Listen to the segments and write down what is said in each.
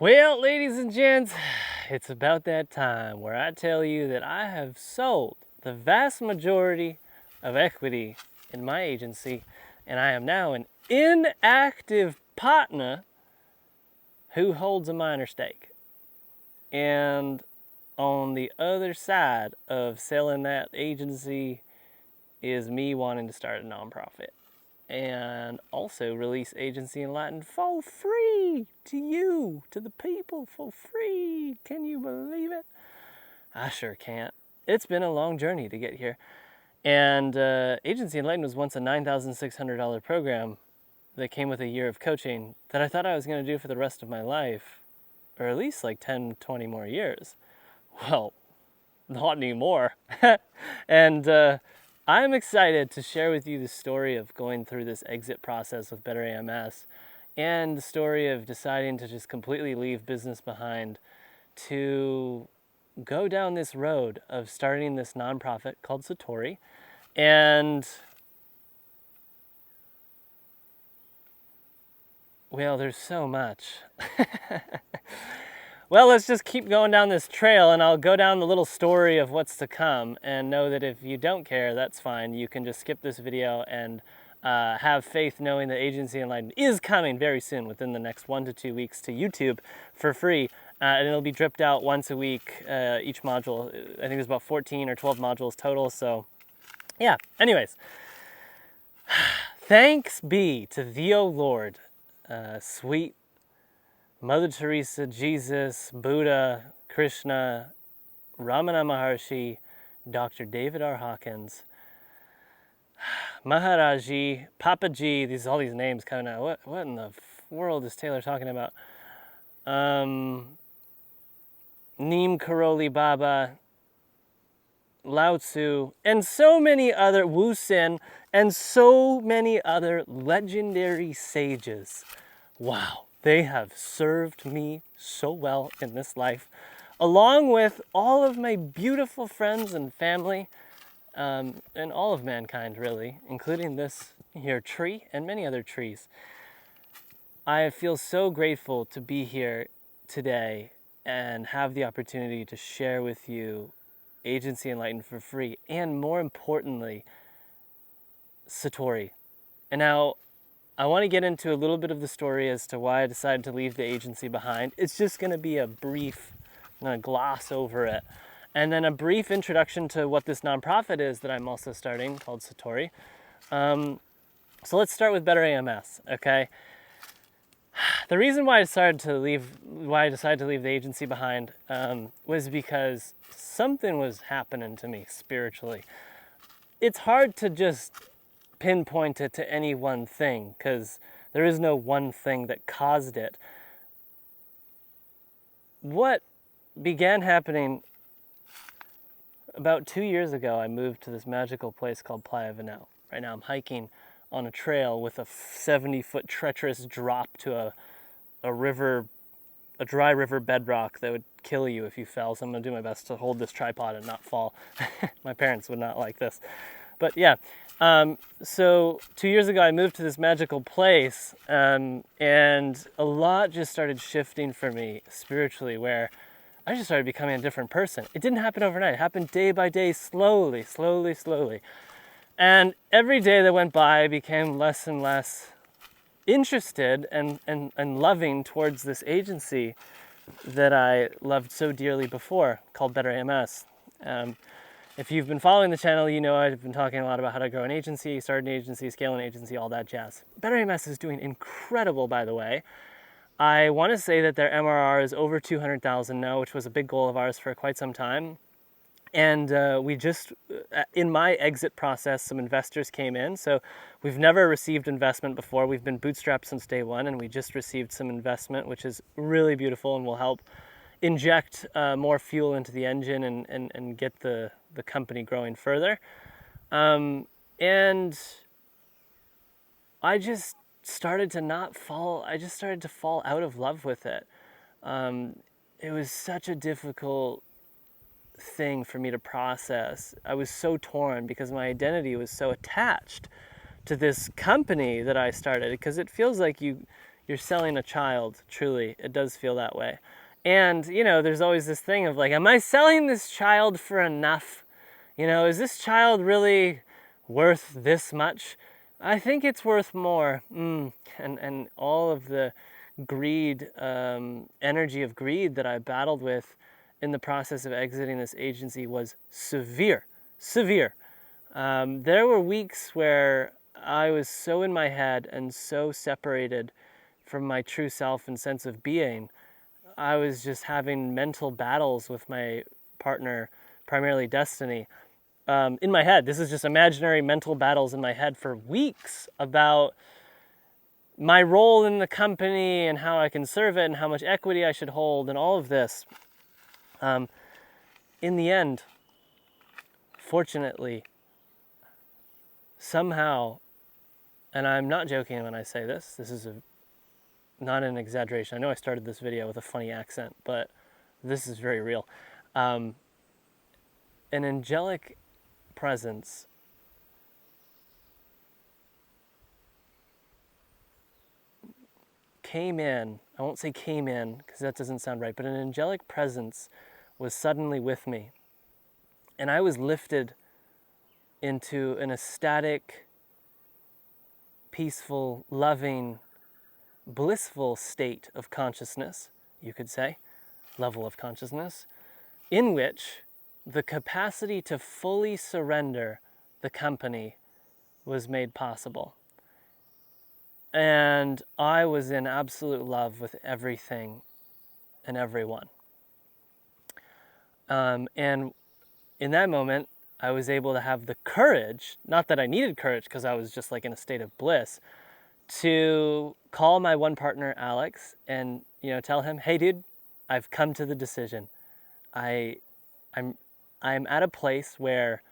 Well, ladies and gents, it's about that time where I tell you that I have sold the vast majority of equity in my agency, and I am now an inactive partner who holds a minor stake. And on the other side of selling that agency is me wanting to start a nonprofit and also release Agency Enlightened for free to you, to the people, for free. Can you believe it? I sure can't. It's been a long journey to get here. And Agency Enlightened was once a $9,600 program that came with a year of coaching that I thought I was going to do for the rest of my life, or at least like 10, 20 more years. Well, not anymore. And I'm excited to share with you the story of going through this exit process with Better AMS and the story of deciding to just completely leave business behind to go down this road of starting this nonprofit called Satori. And well, there's so much. Well, let's just keep going down this trail, and I'll go down the little story of what's to come, and know that if you don't care, that's fine. You can just skip this video and have faith knowing that Agency Enlightened is coming very soon, within the next 1 to 2 weeks, to YouTube for free. And it'll be dripped out once a week, each module. I think there's about 14 or 12 modules total, so yeah. Anyways, thanks be to thee, O Lord, sweet Mother Teresa, Jesus, Buddha, Krishna, Ramana Maharshi, Dr. David R. Hawkins, Maharaji, Papaji, all these names coming out. What in the world is Taylor talking about? Neem Karoli Baba, Lao Tzu, and so many other, Wu Sin, and so many other legendary sages. Wow. They have served me so well in this life, along with all of my beautiful friends and family, and all of mankind, really, including this here tree and many other trees. I feel so grateful to be here today and have the opportunity to share with you Agency Enlightened for free, and more importantly, Satori. And now, I want to get into a little bit of the story as to why I decided to leave the agency behind. It's just going to be a brief, I'm going to gloss over it. And then a brief introduction to what this nonprofit is that I'm also starting, called Satori. So let's start with Better AMS, okay? The reason why I decided to leave the agency behind was because something was happening to me spiritually. It's hard to just pinpoint it to any one thing, because there is no one thing that caused it. What began happening about 2 years ago, I moved to this magical place called Playa Venel. Right now I'm hiking on a trail with a 70-foot treacherous drop to a dry river bedrock that would kill you if you fell. So I'm gonna do my best to hold this tripod and not fall. My parents would not like this. But yeah, so 2 years ago I moved to this magical place, and a lot just started shifting for me spiritually, where I just started becoming a different person. It didn't happen overnight. It happened day by day, slowly. And every day that went by, I became less and less interested and loving towards this agency that I loved so dearly before, called Better AMS. If you've been following the channel, you know I've been talking a lot about how to grow an agency, start an agency, scale an agency, all that jazz. Better AMS is doing incredible, by the way. I want to say that their MRR is over 200,000 now, which was a big goal of ours for quite some time. And we just, in my exit process, some investors came in. So we've never received investment before. We've been bootstrapped since day one, and we just received some investment, which is really beautiful and will help inject more fuel into the engine and get the company growing further. And I just started to fall out of love with it. It was such a difficult thing for me to process. I was so torn because my identity was so attached to this company that I started, because it feels like you you're selling a child. Truly, it does feel that way. And, you know, there's always this thing of like, am I selling this child for enough? You know, is this child really worth this much? I think it's worth more. And all of the greed, energy of greed that I battled with in the process of exiting this agency was severe, severe. There were weeks where I was so in my head and so separated from my true self and sense of being. I was just having mental battles with my partner, primarily Destiny, in my head. This is just imaginary mental battles in my head for weeks about my role in the company and how I can serve it and how much equity I should hold and all of this. In the end, fortunately, somehow, and I'm not joking when I say this, this is not an exaggeration. I know I started this video with a funny accent, but this is very real. An angelic presence came in. I won't say came in because that doesn't sound right, but an angelic presence was suddenly with me. And I was lifted into an ecstatic, peaceful, loving, blissful state of consciousness, you could say, level of consciousness, in which the capacity to fully surrender the company was made possible. And I was in absolute love with everything and everyone. And in that moment, I was able to have the courage, not that I needed courage because I was just like in a state of bliss, to call my one partner, Alex, and, you know, tell him, hey dude, I've come to the decision. I'm at a place where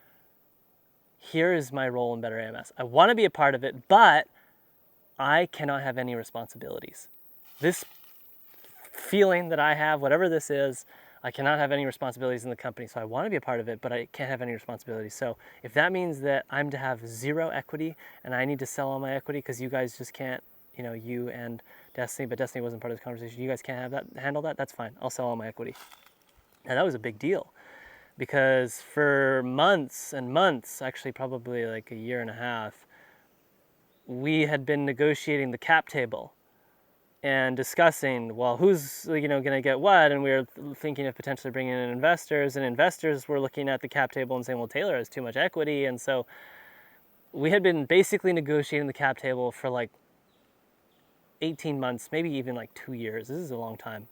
here is my role in Better AMS. I want to be a part of it, but I cannot have any responsibilities. This feeling that I have, whatever this is, I cannot have any responsibilities in the company. So I want to be a part of it, but I can't have any responsibilities. So if that means that I'm to have zero equity and I need to sell all my equity because you guys just can't, you know, you and Destiny, but Destiny wasn't part of this conversation, you guys can't have that, handle that, that's fine. I'll sell all my equity. And that was a big deal because for months and months, actually probably like a year and a half, we had been negotiating the cap table and discussing, well, who's, you know, going to get what, and we were thinking of potentially bringing in investors, and investors were looking at the cap table and saying, well, Taylor has too much equity, and so we had been basically negotiating the cap table for like 18 months, maybe even like 2 years. This is a long time.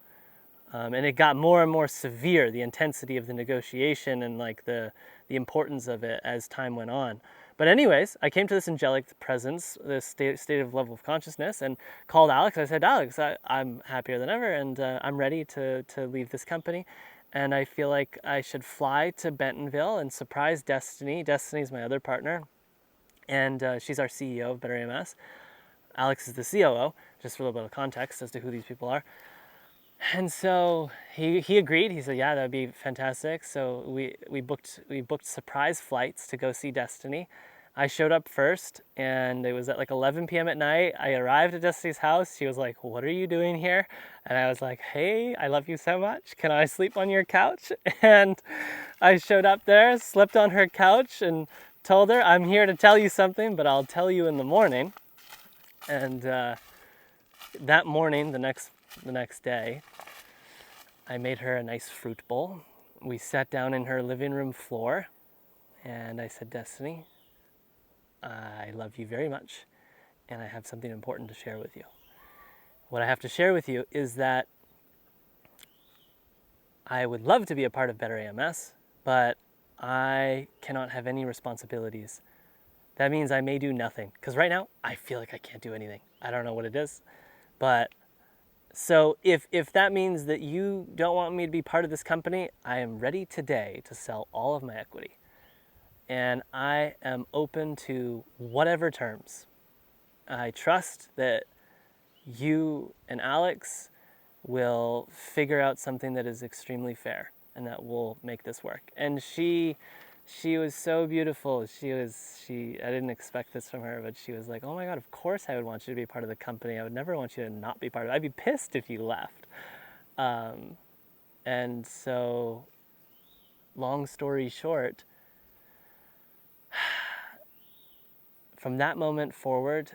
And it got more and more severe, the intensity of the negotiation and like the importance of it as time went on. But anyways, I came to this angelic presence, this state of level of consciousness, and called Alex. I said, Alex, I'm happier than ever, and I'm ready to leave this company. And I feel like I should fly to Bentonville and surprise Destiny. Destiny's my other partner, and she's our CEO of Better AMS. Alex is the COO, just for a little bit of context as to who these people are. And so he agreed. He said, yeah, that'd be fantastic. So we booked surprise flights to go see Destiny. I showed up first, and it was at like 11 p.m. at night. I arrived at Destiny's house. She was like, what are you doing here? And I was like, hey, I love you so much. Can I sleep on your couch? And I showed up there, slept on her couch, and told her, I'm here to tell you something, but I'll tell you in the morning. And that morning, the next day, I made her a nice fruit bowl. We sat down in her living room floor, and I said, Destiny, I love you very much, and I have something important to share with you. What I have to share with you is that I would love to be a part of Better AMS, but I cannot have any responsibilities. That means I may do nothing, because right now I feel like I can't do anything. I don't know what it is, but so if that means that you don't want me to be part of this company, I am ready today to sell all of my equity. And I am open to whatever terms. I trust that you and Alex will figure out something that is extremely fair and that will make this work. And she she was so beautiful. I didn't expect this from her, but she was like, oh my God, of course I would want you to be part of the company. I would never want you to not be part of it. I'd be pissed if you left. And so, long story short, from that moment forward,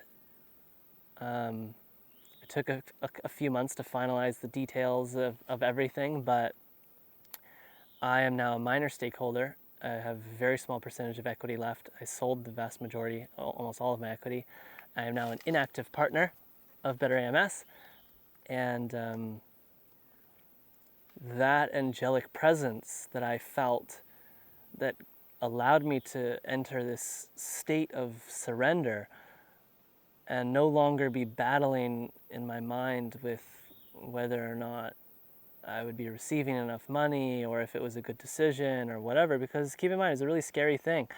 it took a few months to finalize the details of everything, but I am now a minor stakeholder. I have a very small percentage of equity left. I sold the vast majority, almost all of my equity. I am now an inactive partner of Better AMS, and that angelic presence that I felt that allowed me to enter this state of surrender and no longer be battling in my mind with whether or not I would be receiving enough money or if it was a good decision or whatever, because keep in mind, it's a really scary thing.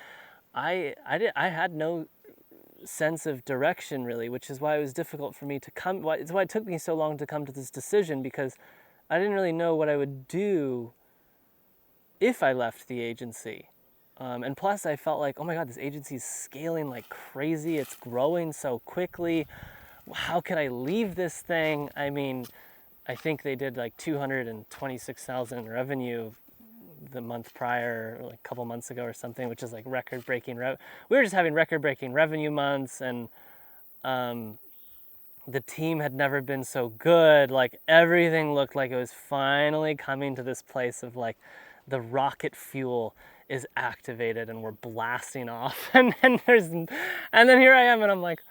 I had no sense of direction really, which is why it was difficult for me to come, it's why it took me so long to come to this decision, because I didn't really know what I would do if I left the agency. And plus I felt like, oh my God, this agency is scaling like crazy. It's growing so quickly. How could I leave this thing? I mean, I think they did like 226,000 in revenue the month prior, like a couple months ago or something, which is like record-breaking. We were just having record-breaking revenue months, and the team had never been so good. Like everything looked like it was finally coming to this place of like the rocket fuel is activated and we're blasting off. And then here I am, and I'm like,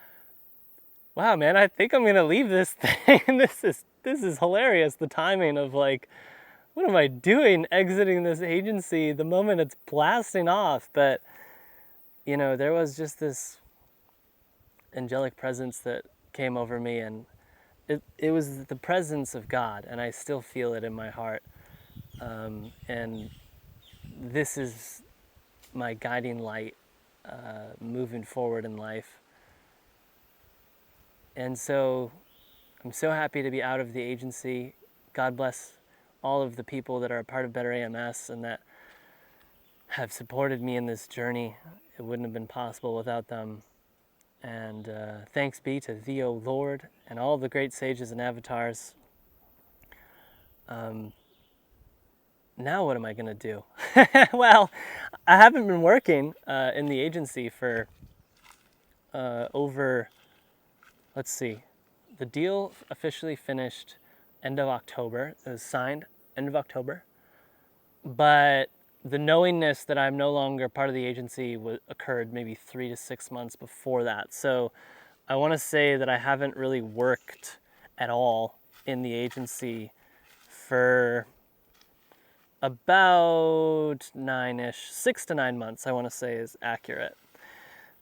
wow, man, I think I'm gonna leave this thing. This is hilarious. The timing of like, what am I doing exiting this agency the moment it's blasting off? But, you know, there was just this angelic presence that came over me, and it was the presence of God, and I still feel it in my heart. And this is my guiding light moving forward in life. And so I'm so happy to be out of the agency. God bless all of the people that are a part of Better AMS and that have supported me in this journey. It wouldn't have been possible without them. And thanks be to Thee, O Lord, and all the great sages and avatars. Now what am I going to do? Well, I haven't been working in the agency for over, let's see, the deal officially finished end of October. It was signed end of October. But the knowingness that I'm no longer part of the agency occurred maybe 3 to 6 months before that. So I want to say that I haven't really worked at all in the agency for about 6 to 9 months, I want to say is accurate.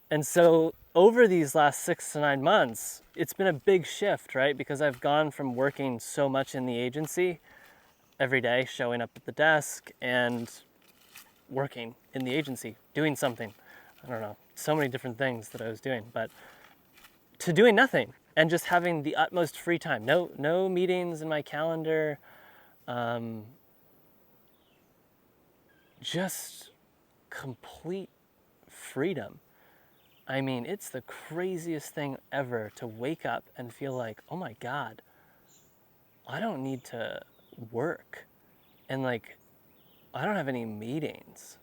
And so over these last 6 to 9 months, it's been a big shift, right? Because I've gone from working so much in the agency every day, showing up at the desk and working in the agency, doing something. I don't know, so many different things that I was doing, but to doing nothing and just having the utmost free time. No meetings in my calendar. Just complete freedom. I mean, it's the craziest thing ever to wake up and feel like, oh my God, I don't need to work. And like, I don't have any meetings.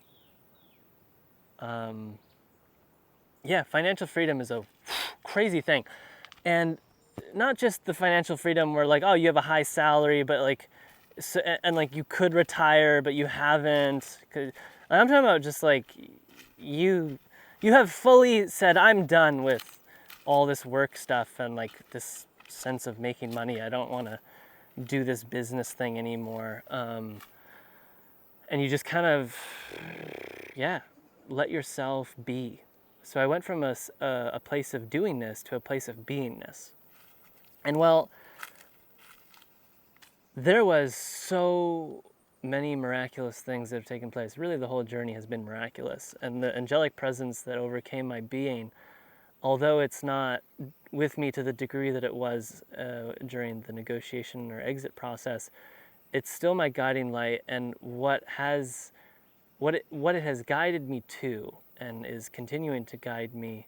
Yeah, financial freedom is a crazy thing. And not just the financial freedom where like, oh, you have a high salary, but like, so, and like you could retire, but you haven't. I'm talking about just like, you have fully said, I'm done with all this work stuff and like this sense of making money. I don't want to do this business thing anymore. And you just kind of, yeah, let yourself be. So I went from a place of doingness to a place of beingness. And well, there was so many miraculous things that have taken place. Really, the whole journey has been miraculous. And the angelic presence that overcame my being, although it's not with me to the degree that it was during the negotiation or exit process, it's still my guiding light. And what what it has guided me to and is continuing to guide me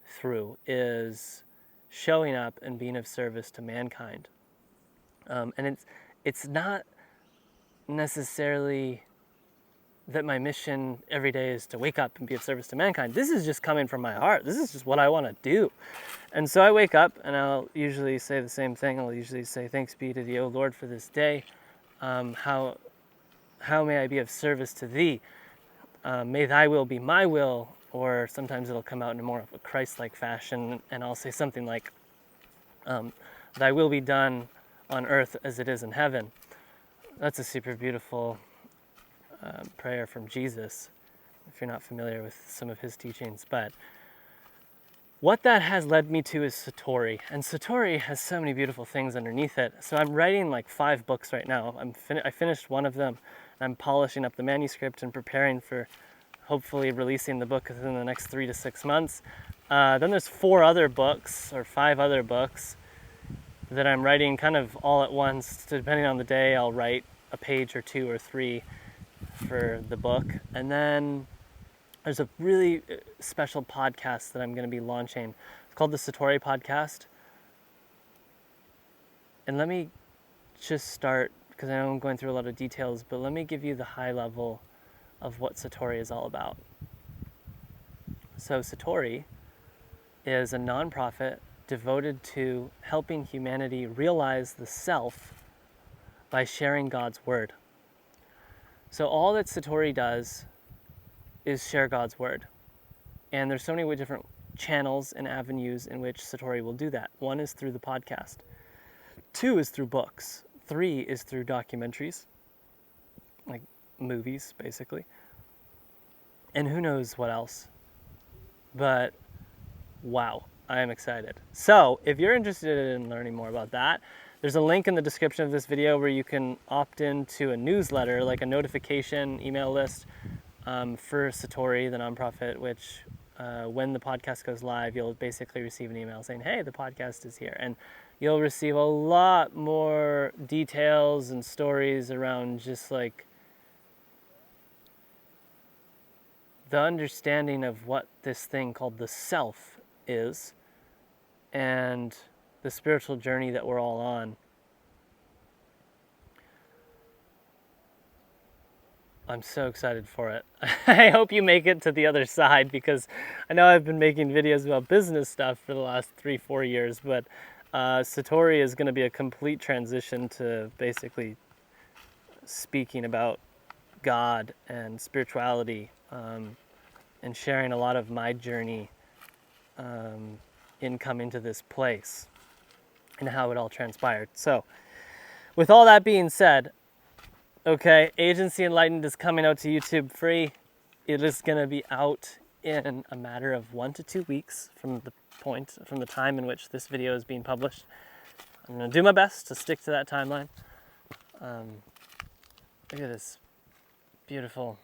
through is showing up and being of service to mankind. And it's not necessarily that my mission every day is to wake up and be of service to mankind. This is just coming from my heart. This is just what I want to do. And so I wake up and I'll usually say the same thing. I'll usually say, thanks be to thee, O Lord, for this day. How may I be of service to thee? May thy will be my will. Or sometimes it'll come out in a more of a Christ-like fashion, and I'll say something like, thy will be done on earth as it is in heaven. That's a super beautiful prayer from Jesus, if you're not familiar with some of his teachings. But what that has led me to is Satori. And Satori has so many beautiful things underneath it. So I'm writing like 5 books right now. I finished one of them. I'm polishing up the manuscript and preparing for hopefully releasing the book within the next 3 to 6 months. Then there's 4 other books or 5 other books that I'm writing kind of all at once. Depending on the day, I'll write a page or 2 or 3 for the book. And then there's a really special podcast that I'm going to be launching. It's called the Satori Podcast. And let me just start, because I know I'm going through a lot of details, but let me give you the high level of what Satori is all about. So Satori is a nonprofit devoted to helping humanity realize the self by sharing God's word. So all that Satori does is share God's word. And there's so many different channels and avenues in which Satori will do that. 1 is through the podcast. 2 is through books. 3 is through documentaries, like movies, basically. And who knows what else. But wow, I am excited. So if you're interested in learning more about that, there's a link in the description of this video where you can opt into a newsletter, like a notification email list for Satori, the nonprofit, which when the podcast goes live, you'll basically receive an email saying, hey, the podcast is here. And you'll receive a lot more details and stories around just like the understanding of what this thing called the self is and the spiritual journey that we're all on. I'm so excited for it. I hope you make it to the other side, because I know I've been making videos about business stuff for the last 3-4 years, but Satori is going to be a complete transition to basically speaking about God and spirituality, and sharing a lot of my journey in coming to this place and how it all transpired. So with all that being said, okay, Agency Enlightened is coming out to YouTube free. It is going to be out in a matter of 1 to 2 weeks from the time in which this video is being published. I'm going to do my best to stick to that timeline. Look at this beautiful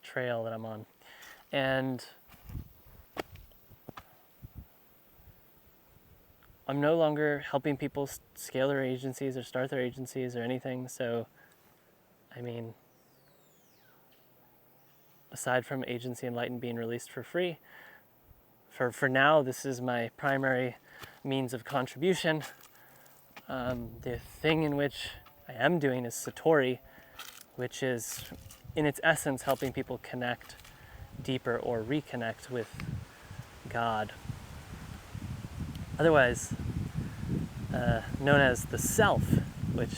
trail that I'm on. And I'm no longer helping people scale their agencies or start their agencies or anything. So, I mean, aside from Agency Enlightened being released for free, for now, this is my primary means of contribution. The thing in which I am doing is Satori, which is, in its essence, helping people connect deeper or reconnect with God. Otherwise known as the self, which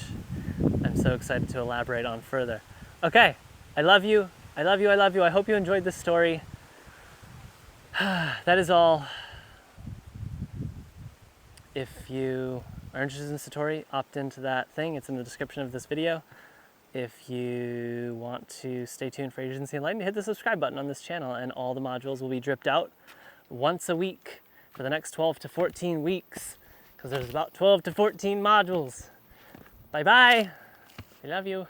I'm so excited to elaborate on further. Okay, I love you. I love you. I love you. I hope you enjoyed this story. That is all. If you are interested in Satori, opt into that thing. It's in the description of this video. If you want to stay tuned for Agency Enlightened, hit the subscribe button on this channel, and all the modules will be dripped out once a week for the next 12 to 14 weeks, because there's about 12 to 14 modules. Bye-bye. I love you.